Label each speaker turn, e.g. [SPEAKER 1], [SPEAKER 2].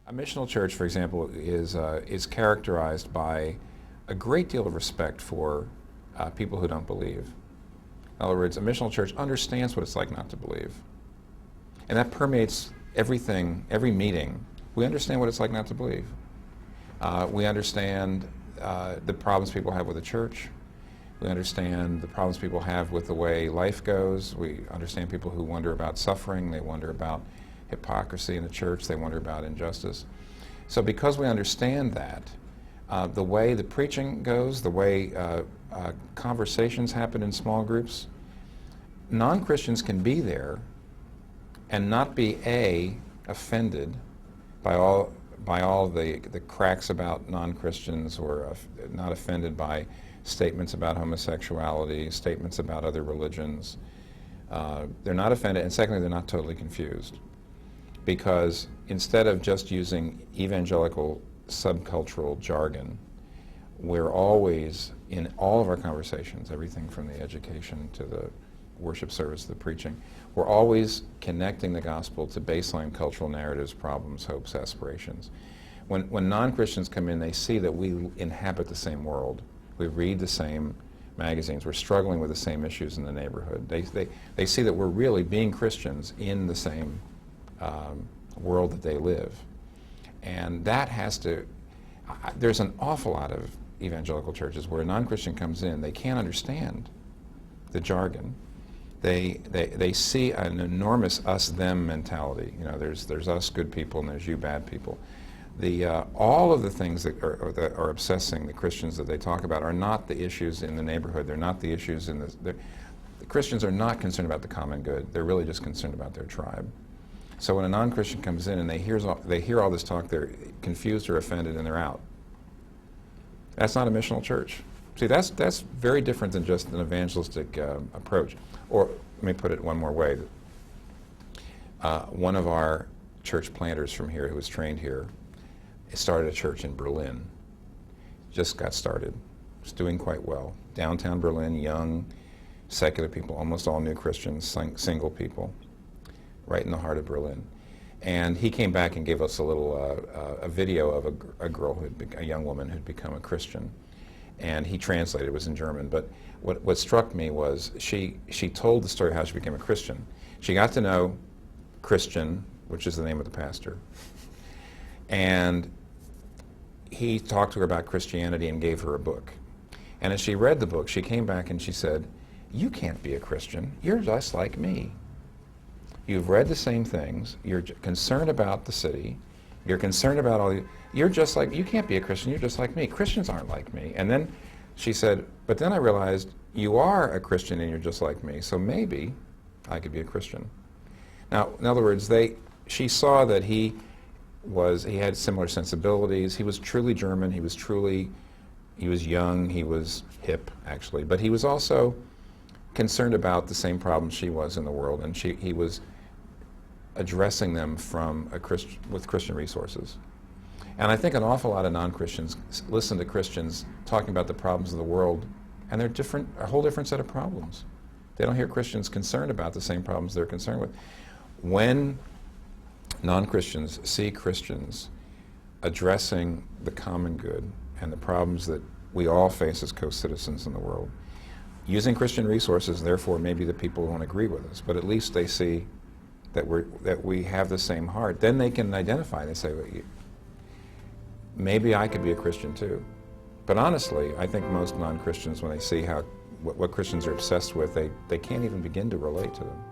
[SPEAKER 1] A missional church, for example, is characterized by a great deal of respect for people who don't believe. In other words, a missional church understands what it's like not to believe. And that permeates everything, every meeting. We understand what it's like not to believe. We understand the problems people have with the church. We understand the problems people have with the way life goes. We understand people who wonder about suffering. They wonder about hypocrisy in the church. They wonder about injustice. So because we understand that, the way the preaching goes, the way conversations happen in small groups, non-Christians can be there and not be offended by all the cracks about non-Christians, or not offended by statements about homosexuality, statements about other religions. They're not offended, and secondly, they're not totally confused. Because instead of just using evangelical subcultural jargon, we're always, in all of our conversations, everything from the education to the worship service, the preaching, we're always connecting the gospel to baseline cultural narratives, problems, hopes, aspirations. When non-Christians come in, they see that we inhabit the same world. We read the same magazines. We're struggling with the same issues in the neighborhood. They see that we're really being Christians in the same world that they live. And that has to, there's an awful lot of evangelical churches where a non-Christian comes in, they can't understand the jargon. They see an enormous us-them mentality. You know, there's us good people and there's you bad people. All of the things that are obsessing the Christians that they talk about are not the issues in the neighborhood. They're not the issues in the Christians are not concerned about the common good. They're really just concerned about their tribe. So when a non-Christian comes in and they hear all this talk, they're confused or offended and they're out. That's not a missional church. See, that's very different than just an evangelistic approach. Or let me put it one more way. One of our church planters from here, who was trained here, started a church in Berlin. Just got started. It's doing quite well. Downtown Berlin, young, secular people, almost all new Christians, single people, right in the heart of Berlin. And he came back and gave us a video of a girl, a young woman who'd become a Christian. And he translated, it was in German. But what struck me was she told the story of how she became a Christian. She got to know Christian, which is the name of the pastor. And he talked to her about Christianity and gave her a book. And as she read the book, she came back and she said, "You can't be a Christian. You're just like me. You've read the same things. You're concerned about the city. You're concerned about all the... You're just like... You can't be a Christian. You're just like me. Christians aren't like me." And then she said, "But then I realized you are a Christian and you're just like me, so maybe I could be a Christian." Now, in other words, she saw that he had similar sensibilities. He was truly German. He was young. He was hip, actually. But he was also concerned about the same problems she was in the world, and he was addressing them with Christian resources. And I think an awful lot of non-Christians listen to Christians talking about the problems of the world, and they're a whole different set of problems. They don't hear Christians concerned about the same problems they're concerned with. When non-Christians see Christians addressing the common good and the problems that we all face as co-citizens in the world, using Christian resources, therefore maybe the people won't agree with us, but at least they see that we have the same heart. Then they can identify. They say, well, maybe I could be a Christian too. But honestly, I think most non-Christians, when they see what Christians are obsessed with, they can't even begin to relate to them.